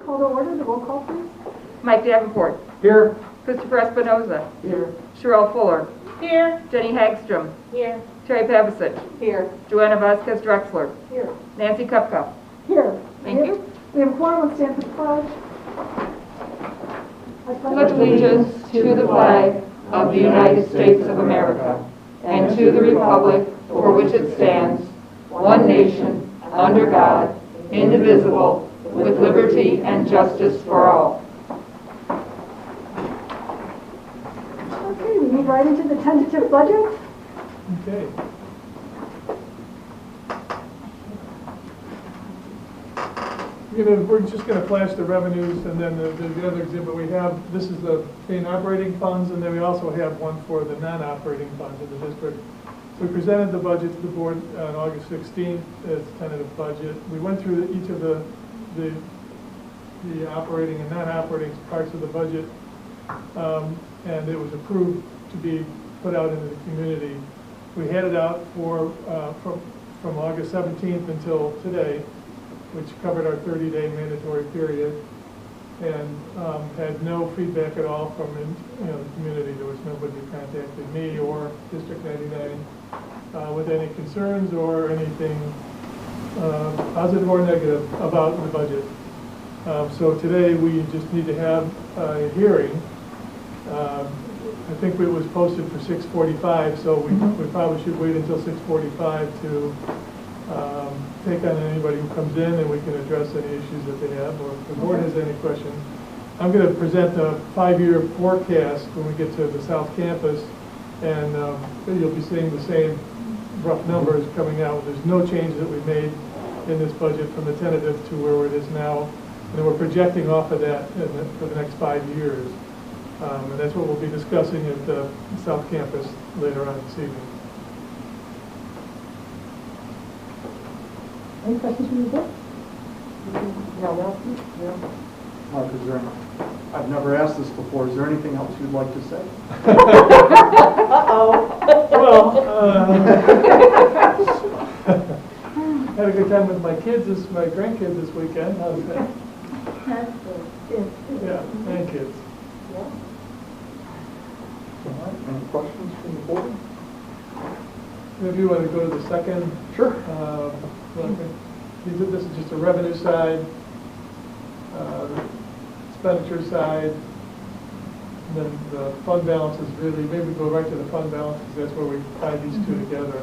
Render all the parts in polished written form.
call to order. The roll call, please. Mike Davenport. Here. Christopher Espinoza. Here. Sherelle Fuller. Here. Jenny Hagstrom. Here. Terry Pavicic. Here. Joanna Vasquez Drexler. Here. Nancy Kupka. Here. Thank you. We have a quorum. Let's stand for the pledge. I Pledge allegiance to the flag of the United States of America and to the republic for which it stands, one nation, under God, indivisible, with liberty and justice for all. Okay, we move right into the tentative budget. Okay. We're just going to flash the revenues, and then the other exhibit we have, this is the main operating funds, and then we also have one for the non-operating funds in the district. We presented the budget to the board on August 16th as tentative budget. We went through each of the operating and non-operating parts of the budget, and it was approved to be put out into the community. We had it out for from August 17th until today, which covered our 30-day mandatory period, and had no feedback at all from the community. There was nobody who contacted me or District 99 with any concerns or anything positive or negative about the budget. So today we just need to have a hearing. I think it was posted for 6:45, so we probably should wait until 6:45 to take on anybody who comes in, and we can address any issues that they have, or if the board has any questions. I'm going to present a 5-year forecast when we get to the South Campus, and you'll be seeing the same rough numbers coming out. There's no change that we made in this budget from the tentative to where it is now, and we're projecting off of that for the next 5 years. And that's what we'll be discussing at the South Campus later on this evening. Any questions from the board? No. Mark, is there I've never asked this before. Is there anything else you'd like to say? Well, had a good time with my grandkids this weekend. How's that? Yeah, grandkids. All right. Any questions from the board? If you want to go to the second. Sure. This is just a revenue side, expenditure side, and then the fund balance is really, maybe go right to the fund balance because that's where we tie these two together.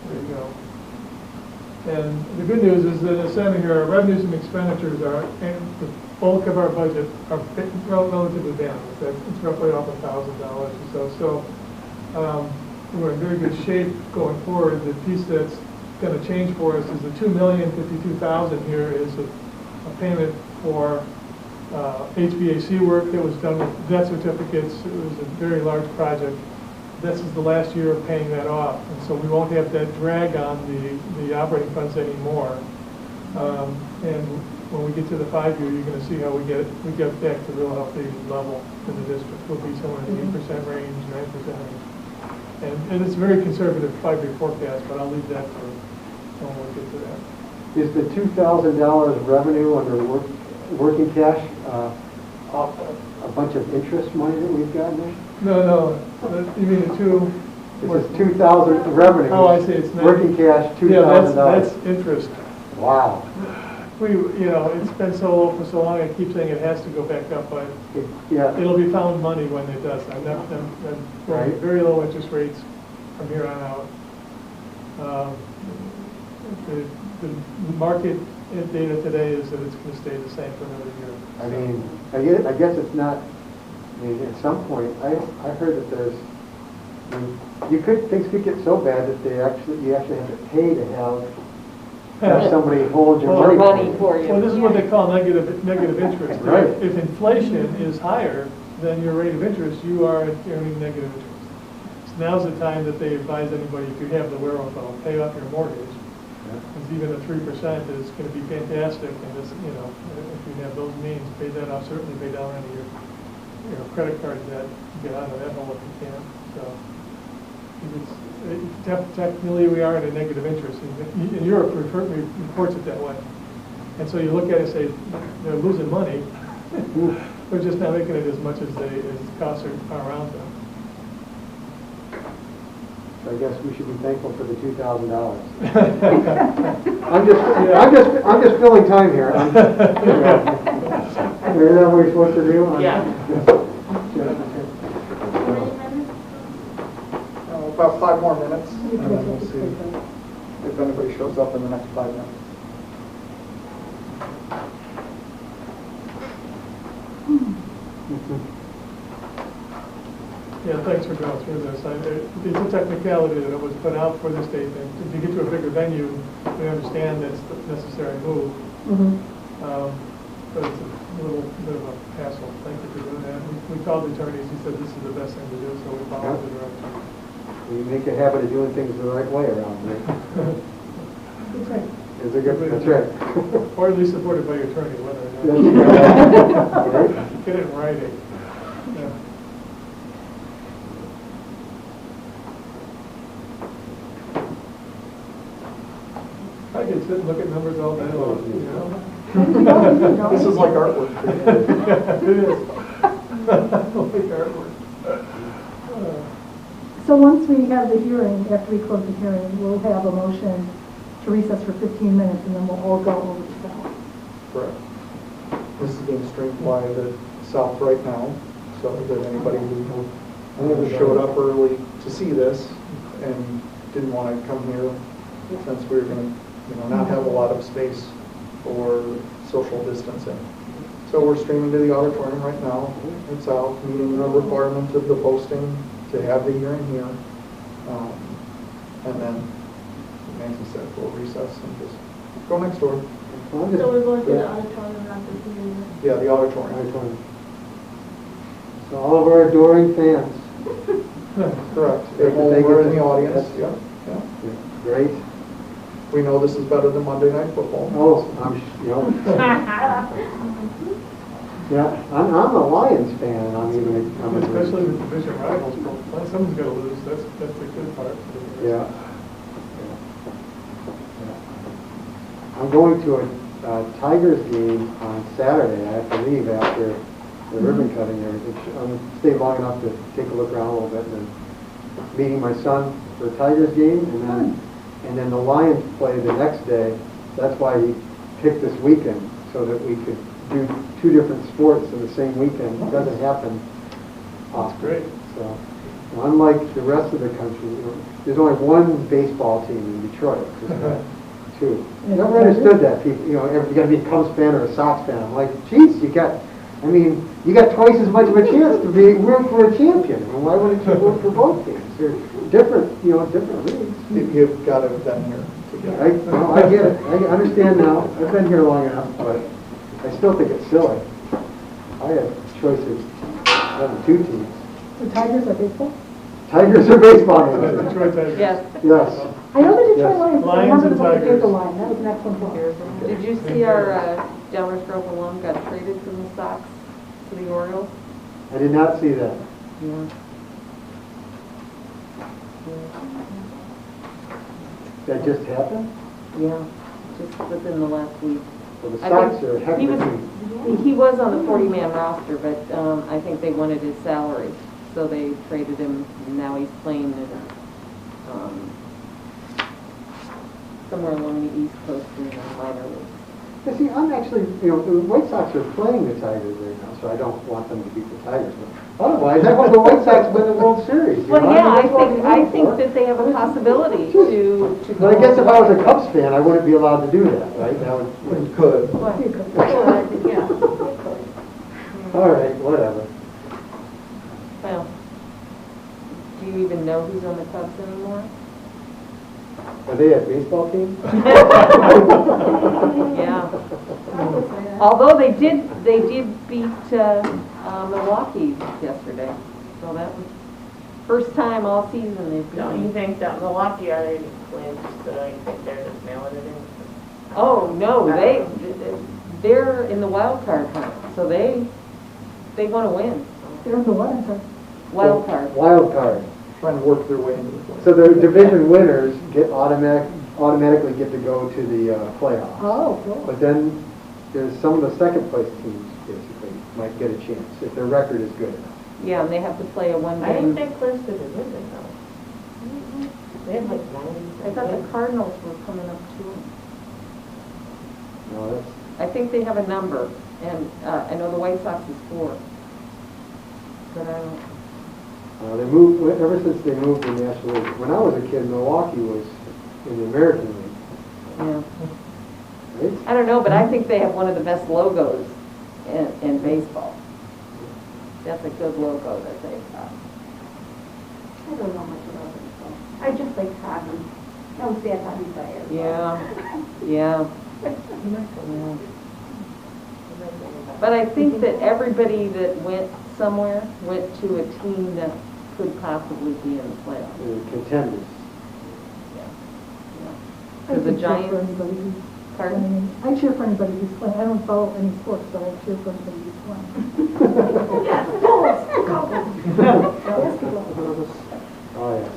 There you go. And the good news is that in the center here, our revenues and expenditures are, and the bulk of our budget are relatively balanced. It's roughly off $1,000 or so. So we're in very good shape going forward. The piece that's going to change for us is the $2,052,000 here is a payment for HVAC work that was done with debt certificates. It was a very large project. This is the last year of paying that off, and so we won't have that drag on the operating funds anymore. And when we get to the 5-year, you're going to see how we get back to real healthy level in the district. We'll be somewhere in the 8% range, 9% range. And it's a very conservative 5-year forecast, but I'll leave that for when we get to that. Is the $2,000 revenue under working cash a bunch of interest money that we've gotten there? No. You mean the two? It says 2,000 revenue. Oh, I see. It's working cash, $2,000. Yeah, that's interest. Wow. It's been so low for so long. I keep saying it has to go back up, but it'll be found money when it does. I'm right. Very low interest rates from here on out. The market data today is that it's going to stay the same for another year. I mean, I guess it's not. I mean, at some point, I heard that there's. Things could get so bad that you actually have to pay to have somebody hold your money for you. Well, this is what they call negative interest. Right. If inflation is higher than your rate of interest, you are earning negative interest. So now's the time that they advise anybody, if you have the wherewithal, pay off your mortgage. Because even a 3% is going to be fantastic, and if you have those means, pay that off. Certainly pay down any of your credit card debt, get out of that hole if you can. So technically we are at a negative interest. In Europe, reports it that way. And so you look at it and say, they're losing money, they're just not making it as much as costs are around them. So I guess we should be thankful for the $2,000. Yeah. I'm just filling time here. Is that what we're supposed to do? Yeah. About 5 more minutes, and then we'll see if anybody shows up in the next 5 minutes. Yeah, thanks for going through this. It's a technicality that it was put out for this date, and to get to a bigger venue, we understand that's the necessary move. But it's a little bit of a hassle. Thank you for doing that. We called the attorneys, he said this is the best thing to do, so we followed the direction. We make a habit of doing things the right way around here. That's right. Is it good? That's right. Or at least supported by your attorney, whether or not. Right. Get it in writing. Yeah. I can sit and look at numbers all day long, you know? This is like artwork. It is. Like artwork. So once we have the hearing, after we close the hearing, we'll have a motion to recess for 15 minutes, and then we'll all go over to South. Correct. This is being streamed live at South right now, so that anybody who showed up early to see this and didn't want to come here, since we were going to, not have a lot of space for social distancing. So we're streaming to the auditorium right now. It's out, meeting the requirement of the posting to have the hearing here. And then, Nancy said, we'll recess and just go next door. So we're going to the auditorium, not the theater? Yeah, the auditorium. Auditorium. So all of our adoring fans. Correct. They If can take we're it in the to- audience, yes. yeah. Great. We know this is better than Monday Night Football. Oh, yeah, I'm a Lions fan, and I'm Especially with division rivals, someone's got to lose. That's the good part. Yeah. I'm going to a Tigers game on Saturday. I have to leave after the ribbon cutting there. I'm going to stay long enough to take a look around a little bit, and then meeting my son for a Tigers game, and then the Lions play the next day. That's why he picked this weekend, so that we could do 2 different sports in the same weekend. It doesn't happen often. That's great. So, unlike the rest of the country, there's only one baseball team in Detroit. There's not 2. I never understood that. People, you got to be a Cubs fan or a Sox fan. I'm like, geez, you got twice as much of a chance to root for a champion. I mean, why wouldn't you root for both teams? They're different, different leagues. You've got to have been here to get it. I get it. I understand now. I've been here long enough, but I still think it's silly. I have choices having 2 teams. The Tigers are baseball? Tigers are baseball. Detroit Tigers. Yes. Yes. I know the Detroit Yes. Lions. I Lions remember and the Tigers. paper line. That was an excellent one. Did you see our Downers Grove alum got traded from the Sox to the Orioles? I did not see that. Yeah. That just happened? Yeah, just within the last week. Well, the I Sox think are a heck he of a was- team. He was on the 40-man roster, but I think they wanted his salary, so they traded him, and now he's playing in somewhere along the East Coast in the minor leagues. Yeah, see, I'm actually, the White Sox are playing the Tigers right now, so I don't want them to beat the Tigers. But otherwise, I want the White Sox to win the World Series. Well, yeah, that's what I'm I rooting think for. that they have a possibility to But I guess if I was a Cubs fan, I wouldn't be allowed to do that, right? That would. You could. What? You could. Yeah. All right, whatever. Well, do you even know who's on the Cubs anymore? Are they a baseball team? Yeah. Although they did beat Milwaukee yesterday, so that was first time all season they've beat. Don't you think that Milwaukee already clinched, so you think they're just mailing it in? Oh no, they're in the wild card hunt, so they want to win. They're in the what? I'm sorry. Wild card. Wild card. Trying to work their way into the play. So the division winners get automatic automatically get to go to the playoffs. Oh, cool. But then there's some of the second place teams basically might get a chance if their record is good enough. Yeah, and they have to play a one I didn't game. think Clifford was in it though. They had like 90. I thought the Cardinals were coming up too. No, that's, I think they have a number, and I know the White Sox is 4. But I don't, they moved, ever since they moved to the National League. When I was a kid, Milwaukee was in the American League. yeah. Right? I don't know, but I think they have one of the best logos in baseball. That's a good logo that they've got. I don't know much about baseball. I just like hockey. I was bad hockey player. Yeah. But I think that everybody that went somewhere went to a team that could possibly be in the playoffs. Contenders. I Because the cheer for Giants, anybody who's pardon? playing. I cheer for anybody who's playing. I don't follow any sports, but I cheer for anybody who's playing. Basketball. Oh, yes.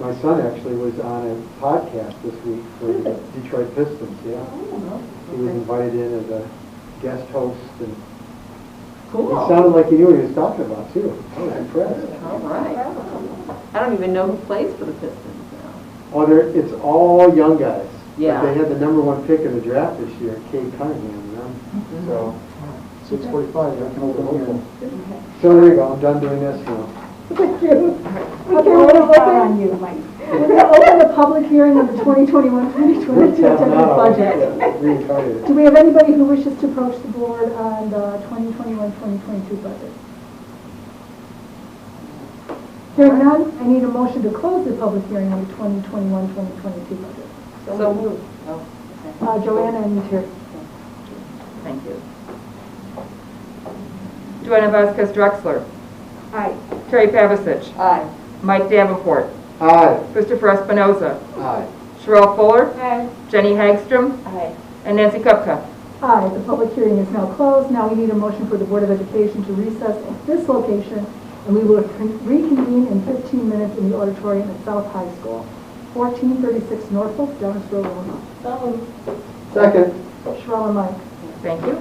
My son actually was on a podcast this week for the Detroit Pistons, yeah. He was invited in as a guest host, and it sounded like he knew what he was talking about, too. I was impressed. All right. I don't even know who plays for the Pistons now. Oh, it's all young guys. Yeah. But they had the #1 pick in the draft this year, Cade Cunningham, you know? So, 6:45, I can open here. so there you go, I'm done doing this now. Thank you. Okay, we're going to open, you, Mike. we're going to open the public hearing of the 2021-2022 tentative budget. Reincarnated. Do we have anybody who wishes to approach the board on the 2021-2022 budget? Hearing none, I need a motion to close the public hearing on the 2021-2022 budget. So moved. Joanna and Terry. Thank you. Joanna Vasquez Drexler. Aye. Terry Pavasich. Aye. Mike Davenport. Aye. Christopher Espinoza. Aye. Sherelle Fuller. Aye. Jenny Hagstrom. Aye. And Nancy Kupka. Aye, the public hearing is now closed. Now we need a motion for the Board of Education to recess at this location, and we will reconvene in 15 minutes in the auditorium at South High School, 1436 Norfolk, Douglas Road, Illinois. Second. Sherelle and Mike. Thank you.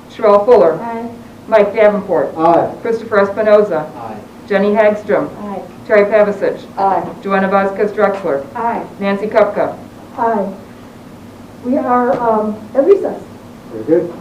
Sherelle Fuller. Aye. Mike Davenport. Aye. Christopher Espinoza. Aye. Jenny Hagstrom. Aye. Terry Pavasich. Aye. Joanna Vasquez Drexler. Aye. Nancy Kupka. Aye. We are at recess. Very good.